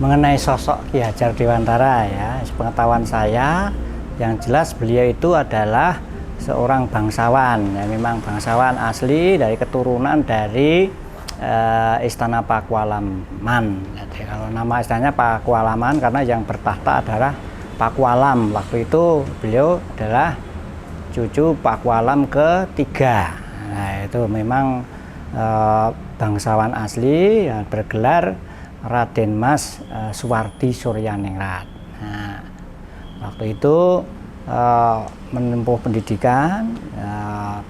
Mengenai sosok Ki Hajar Dewantara, ya, sepengetahuan saya, yang jelas beliau itu adalah seorang bangsawan, ya, memang bangsawan asli dari keturunan dari Istana Pakualaman. Jadi, kalau nama istananya Pakualaman karena yang bertahta adalah Pakualam. Waktu itu beliau adalah cucu Pakualam ketiga. Nah, itu memang bangsawan asli, ya, bergelar Raden Mas Suwardi Suryaningrat. Nah, waktu itu menempuh pendidikan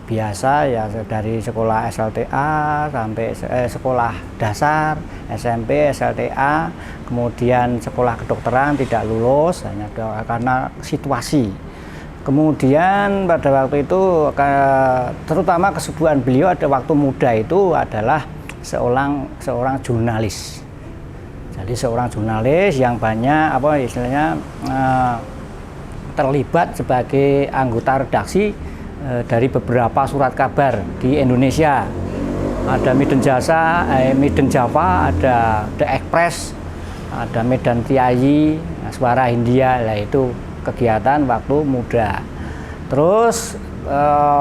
biasa, ya, dari sekolah SLTA sampai sekolah dasar, SMP, SLTA, kemudian sekolah kedokteran tidak lulus hanya karena situasi. Kemudian pada waktu itu terutama kesibukan beliau ada waktu muda itu adalah seorang jurnalis. Jadi seorang jurnalis yang banyak terlibat sebagai anggota redaksi dari beberapa surat kabar di Indonesia. Ada Medan Java, ada The Express, ada Medan Tiayi, Suara Hindia. Lah itu kegiatan waktu muda. Terus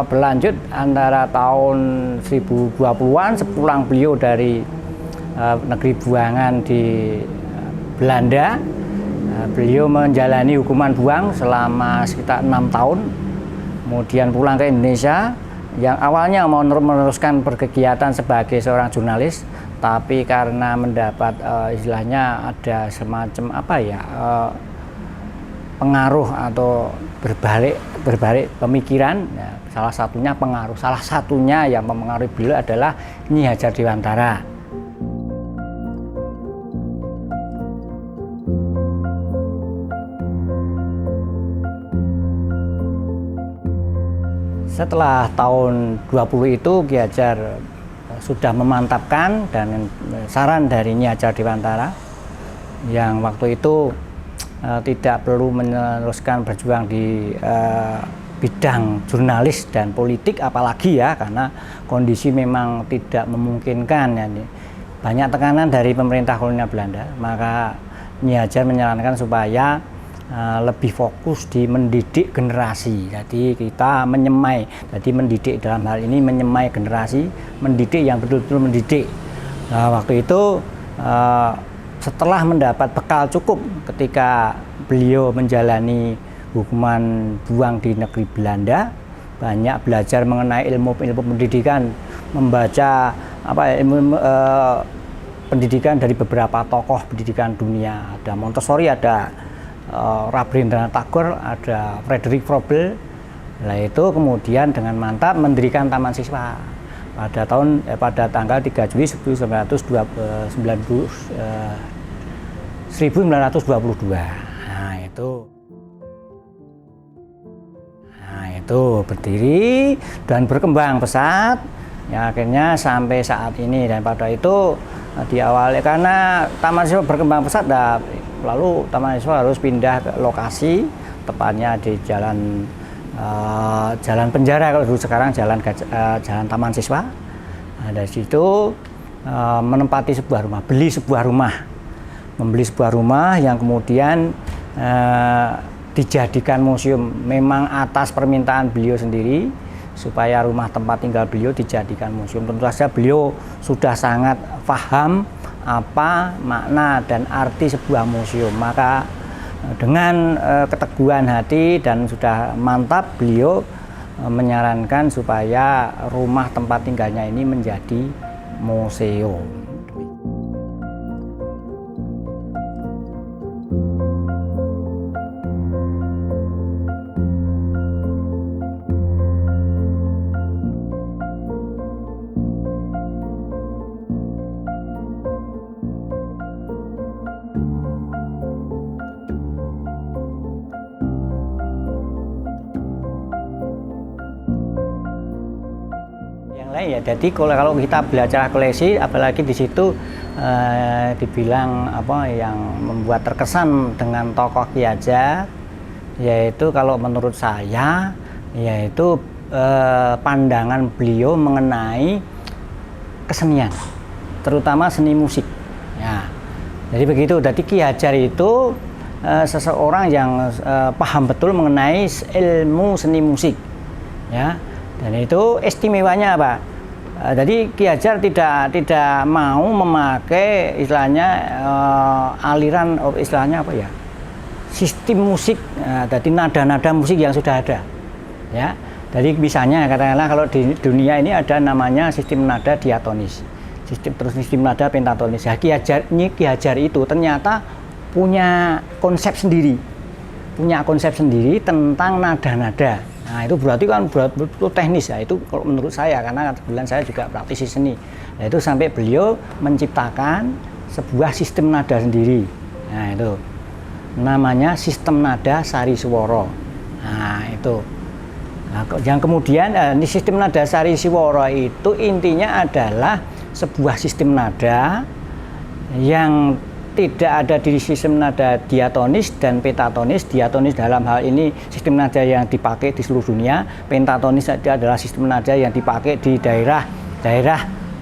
berlanjut antara tahun 1020-an sepulang beliau dari negeri buangan di Belanda, beliau menjalani hukuman buang selama sekitar 6 tahun, kemudian pulang ke Indonesia, yang awalnya mau meneruskan berkegiatan sebagai seorang jurnalis, tapi karena mendapat istilahnya ada semacam pengaruh atau berbalik pemikiran, ya, salah satunya yang mempengaruhi beliau adalah Nyi Hajar Dewantara. Setelah tahun 20 itu Ki Hajar sudah memantapkan dan saran dari Nyi Hajar Dewantara yang waktu itu tidak perlu meneruskan berjuang di bidang jurnalis dan politik apalagi, ya, karena kondisi memang tidak memungkinkan, ya. Banyak tekanan dari pemerintah kolonial Belanda, maka Nyi Hajar menyarankan supaya lebih fokus di mendidik generasi. Jadi kita mendidik dalam hal ini menyemai generasi, mendidik yang betul-betul mendidik. Nah, waktu itu setelah mendapat bekal cukup ketika beliau menjalani hukuman buang di negeri Belanda, banyak belajar mengenai ilmu pendidikan, membaca pendidikan dari beberapa tokoh pendidikan dunia. Ada Montessori, ada Rabindranath Tagore, ada Frederick Froebel. Nah, itu kemudian dengan mantap mendirikan Taman Siswa pada tanggal 3 Juli 1922. Nah, itu itu berdiri dan berkembang pesat ya, akhirnya sampai saat ini. Dan pada itu diawali karena Taman Siswa berkembang pesat, lalu Taman Siswa harus pindah ke lokasi, tepatnya di Jalan Penjara, kalau dulu, sekarang Jalan Taman Siswa. Nah, dari situ menempati sebuah rumah, membeli sebuah rumah yang kemudian dijadikan museum, memang atas permintaan beliau sendiri, supaya rumah tempat tinggal beliau dijadikan museum. Tentu saja beliau sudah sangat paham apa makna dan arti sebuah museum, maka dengan keteguhan hati dan sudah mantap, beliau menyarankan supaya rumah tempat tinggalnya ini menjadi museum. Ya, jadi kalau kita belajar koleksi, apalagi di situ dibilang yang membuat terkesan dengan tokoh Ki Hadjar, yaitu kalau menurut saya yaitu pandangan beliau mengenai kesenian, terutama seni musik. Ya, jadi begitu. Jadi Ki Hadjar itu seseorang yang paham betul mengenai ilmu seni musik. Ya. Dan itu istimewanya apa? Jadi Ki Hadjar tidak mau memakai istilahnya aliran, istilahnya apa ya? Sistem musik, jadi nada-nada musik yang sudah ada. Ya. Jadi misalnya katakanlah kalau di dunia ini ada namanya sistem nada diatonis, sistem nada pentatonis. Ya, Ki Hadjar itu ternyata punya konsep sendiri tentang nada-nada. Nah, itu berarti kan betul teknis ya, itu kalau menurut saya, karena kebetulan saya juga praktisi seni. Nah, itu sampai beliau menciptakan sebuah sistem nada sendiri. Nah, itu namanya sistem nada Sari Swara. Nah, itu. Nah, yang kemudian sistem nada Sari Swara itu intinya adalah sebuah sistem nada yang tidak ada di sistem nada diatonis dan pentatonis. Diatonis dalam hal ini sistem nada yang dipakai di seluruh dunia. Pentatonis adalah sistem nada yang dipakai di daerah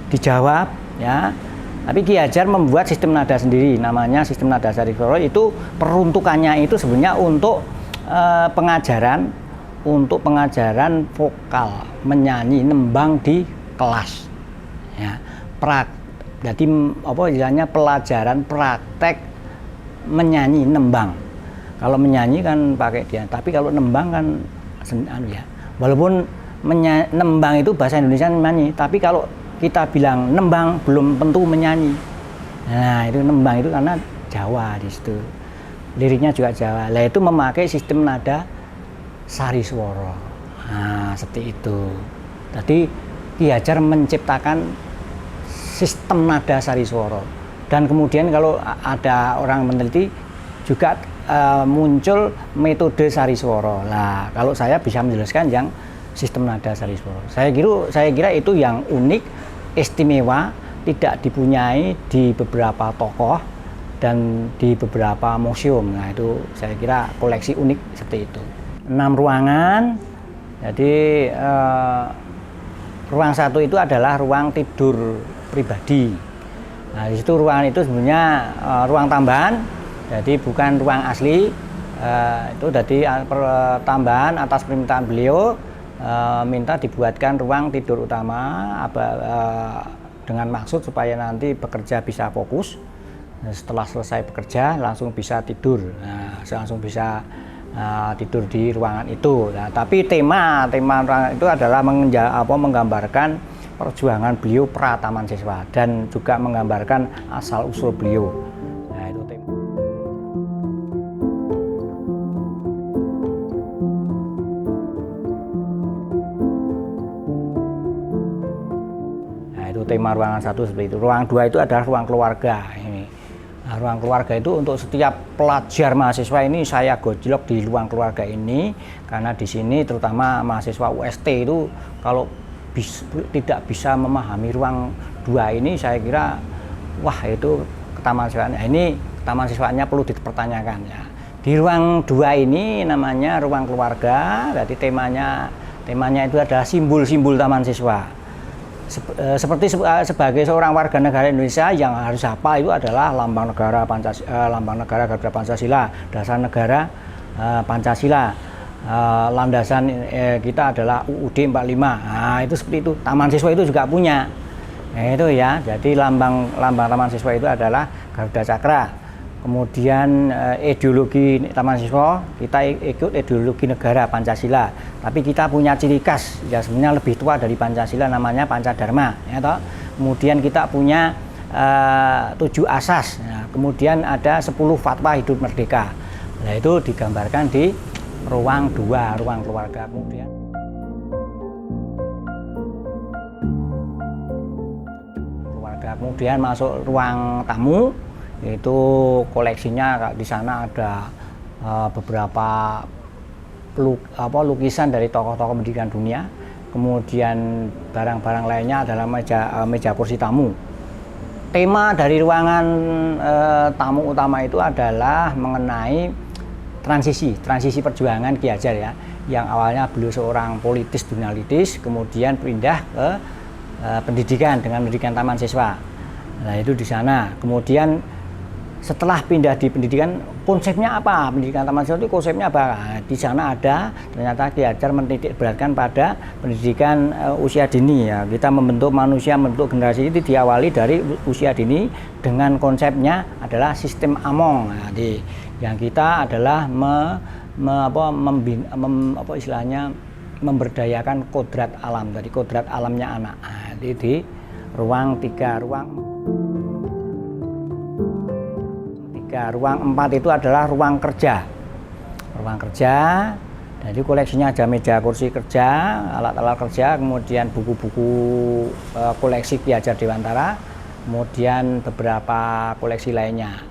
di Jawa, ya. Tapi Ki Hadjar membuat sistem nada sendiri, namanya sistem nada Sari Swara. Itu peruntukannya itu sebenarnya untuk pengajaran vokal, menyanyi, nembang di kelas. Ya, jadi istilahnya pelajaran praktek menyanyi, nembang. Kalau menyanyi kan pakai dia, tapi kalau nembang kan ya. Walaupun nembang itu bahasa Indonesia menyanyi, tapi kalau kita bilang nembang belum tentu menyanyi. Nah, itu nembang itu karena Jawa di situ. Liriknya juga Jawa. Lah itu memakai sistem nada Sari Swara. Nah, seperti itu. Tadi Ki Hadjar menciptakan sistem nada Sari Swara, dan kemudian kalau ada orang meneliti juga muncul metode Sari Swara. Nah, kalau saya bisa menjelaskan yang sistem nada Sari Swara. Saya kira itu yang unik, istimewa, tidak dipunyai di beberapa tokoh dan di beberapa museum. Nah, itu saya kira koleksi unik seperti itu. 6 ruangan. Jadi ruang satu itu adalah ruang tidur pribadi. Nah, di situ ruangan itu sebenarnya ruang tambahan, jadi bukan ruang asli. Itu jadi tambahan atas permintaan beliau, minta dibuatkan ruang tidur utama dengan maksud supaya nanti bekerja bisa fokus. Setelah selesai bekerja langsung bisa tidur. Nah, langsung bisa tidur di ruangan itu. Nah, tapi tema ruangan itu adalah menggambarkan perjuangan beliau pra Taman Siswa dan juga menggambarkan asal usul beliau. Nah, itu tema. Nah, itu tema ruangan satu seperti itu. Ruang dua itu adalah ruang keluarga. Ini Nah, ruang keluarga itu untuk setiap pelajar mahasiswa ini saya gojlok di ruang keluarga ini, karena di sini terutama mahasiswa UST itu kalau tidak bisa memahami ruang 2 ini, saya kira wah itu ketaman siswanya ini ketaman siswanya perlu dipertanyakan ya. Di ruang 2 ini namanya ruang keluarga, jadi temanya itu adalah simbol-simbol taman siswa. Seperti sebagai seorang warga negara Indonesia yang harus hafal itu adalah lambang negara lambang negara Garuda Pancasila, dasar negara Pancasila, landasan kita adalah UUD 45. Nah, itu seperti itu. Taman siswa itu juga punya. Nah, itu ya. Jadi lambang taman siswa itu adalah Garuda Cakra. Kemudian ideologi taman siswa, kita ikut ideologi negara Pancasila, tapi kita punya ciri khas yang sebenarnya lebih tua dari Pancasila, namanya Pancadharma ya toh. Kemudian kita punya 7 asas, nah, kemudian ada 10 fatwa hidup merdeka. Nah, itu digambarkan di ruang 2, ruang keluarga. Kemudian masuk ruang tamu, itu koleksinya di sana ada beberapa lukisan dari tokoh-tokoh pendidikan dunia. Kemudian barang-barang lainnya adalah meja kursi tamu. Tema dari ruangan tamu utama itu adalah mengenai transisi perjuangan Ki Hajar ya, yang awalnya beliau seorang politis jurnalistis, kemudian pindah ke pendidikan dengan pendidikan taman siswa. Nah, itu di sana. Kemudian setelah pindah di pendidikan, konsepnya apa? Pendidikan taman siswa itu konsepnya apa? Nah, di sana ada ternyata Ki Hajar menitik beratkan pada pendidikan usia dini ya. Kita membentuk manusia, membentuk generasi itu diawali dari usia dini dengan konsepnya adalah sistem Among. Nah, yang kita adalah memberdayakan kodrat alam, dari kodrat alamnya anak. Nah, di ruang 3, ruang 4 itu adalah ruang kerja. Ruang kerja, jadi koleksinya ada meja kursi kerja, alat-alat kerja, kemudian buku-buku koleksi Ki Hajar Dewantara, kemudian beberapa koleksi lainnya.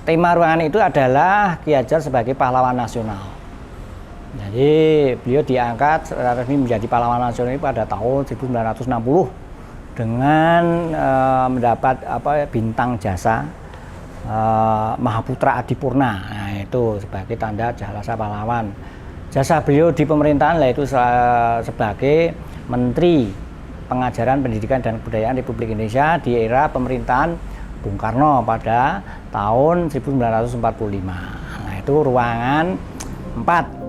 Tema ruangan itu adalah Ki Hajar sebagai pahlawan nasional. Jadi beliau diangkat secara resmi menjadi pahlawan nasional pada tahun 1960 dengan mendapat bintang jasa Mahaputra Adipurna. Nah, itu sebagai tanda jasa pahlawan. Jasa beliau di pemerintahan yaitu sebagai Menteri Pengajaran Pendidikan dan Kebudayaan Republik Indonesia di era pemerintahan Bung Karno pada tahun 1945. Nah, itu ruangan 4.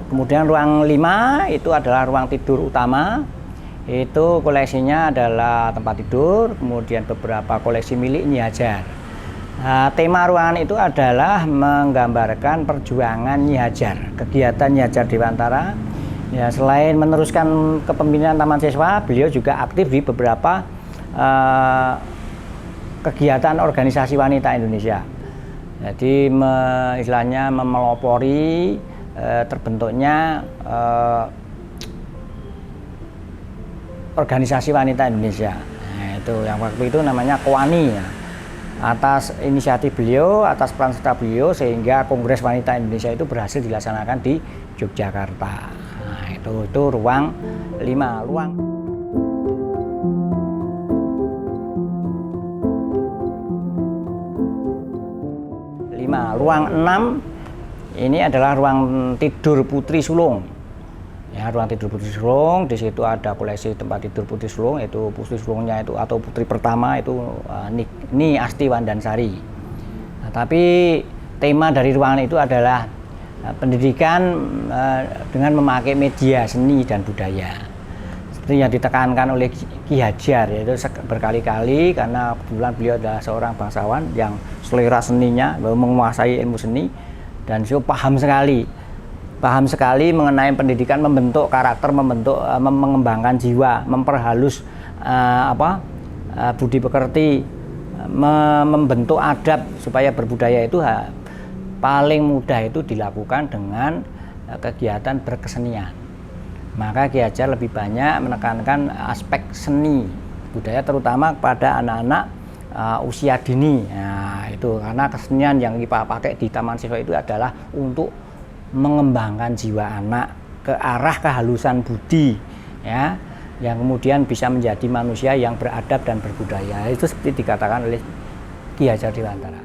Kemudian ruang 5 itu adalah ruang tidur utama. Itu koleksinya adalah tempat tidur, kemudian beberapa koleksi milik Nyi Hajar. Nah, tema ruangan itu adalah menggambarkan perjuangan Nyi Hajar, kegiatan Nyi Hajar Dewantara. Ya, selain meneruskan kepemimpinan taman siswa, beliau juga aktif di beberapa kegiatan organisasi wanita Indonesia. Jadi istilahnya memelopori terbentuknya organisasi wanita Indonesia. Nah, itu yang waktu itu namanya KOWANI ya. Atas inisiatif beliau, atas peran serta beliau, sehingga Kongres Wanita Indonesia itu berhasil dilaksanakan di Yogyakarta. Nah, itu ruang 5. Ruang 6 ini adalah ruang tidur Putri Sulung. Ya, ruang tidur Putri Sulung, di situ ada koleksi tempat tidur Putri Sulung, itu Putri Sulungnya itu atau putri pertama itu Ni Asti Wandansari. Nah, tapi tema dari ruangan itu adalah pendidikan dengan memakai media seni dan budaya. Seperti yang ditekankan oleh Ki Hajar, yaitu berkali-kali, karena kebetulan beliau adalah seorang bangsawan yang selera seninya, menguasai ilmu seni, dan beliau paham sekali mengenai pendidikan, membentuk karakter, mengembangkan jiwa, memperhalus budi pekerti, membentuk adab supaya berbudaya itu paling mudah itu dilakukan dengan kegiatan berkesenian. Maka Ki Hajar lebih banyak menekankan aspek seni budaya, terutama kepada anak-anak usia dini. Nah, itu karena kesenian yang kita pakai di Taman Siswa itu adalah untuk mengembangkan jiwa anak ke arah kehalusan budi, ya, yang kemudian bisa menjadi manusia yang beradab dan berbudaya. Itu seperti dikatakan oleh Ki Hajar Dewantara.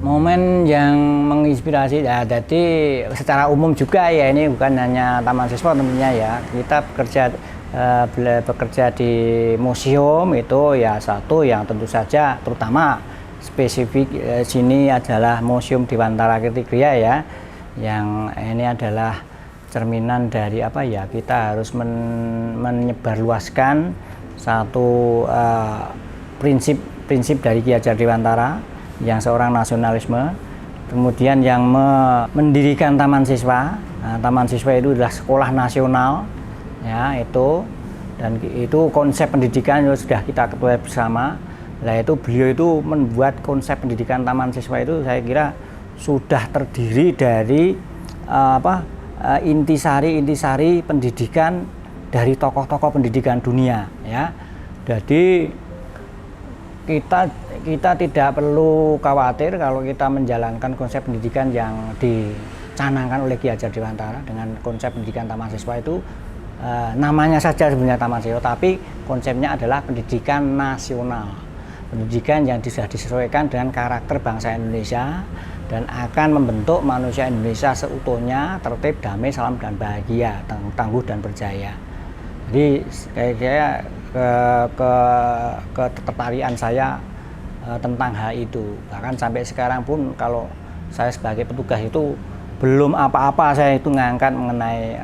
Momen yang menginspirasi, ya, jadi secara umum juga ya, ini bukan hanya Taman Siswa tentunya ya, kita bekerja di museum itu ya satu yang tentu saja terutama spesifik sini adalah Museum Dewantara Kirtigriya ya, yang ini adalah cerminan dari apa ya, kita harus menyebarluaskan satu prinsip dari Ki Hajar Dewantara yang seorang nasionalisme, kemudian yang mendirikan Taman Siswa. Nah, Taman Siswa itu adalah sekolah nasional, ya itu, dan itu konsep pendidikan yang sudah kita ketahui bersama. Nah itu beliau itu membuat konsep pendidikan Taman Siswa itu saya kira sudah terdiri dari intisari pendidikan dari tokoh-tokoh pendidikan dunia, ya. Jadi kita tidak perlu khawatir kalau kita menjalankan konsep pendidikan yang dicanangkan oleh Ki Hajar Dewantara dengan konsep pendidikan Taman Siswa itu. Namanya saja sebenarnya Taman Siswa, tapi konsepnya adalah pendidikan nasional, pendidikan yang sudah disesuaikan dengan karakter bangsa Indonesia dan akan membentuk manusia Indonesia seutuhnya, tertib, damai, salam, dan bahagia, tangguh dan berjaya. Jadi kayak ketertarikan saya tentang hal itu, bahkan sampai sekarang pun kalau saya sebagai petugas itu belum apa-apa saya itu ngangkat mengenai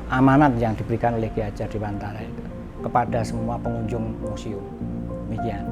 amanat yang diberikan oleh Ki Hajar Dewantara itu kepada semua pengunjung museum. Demikian.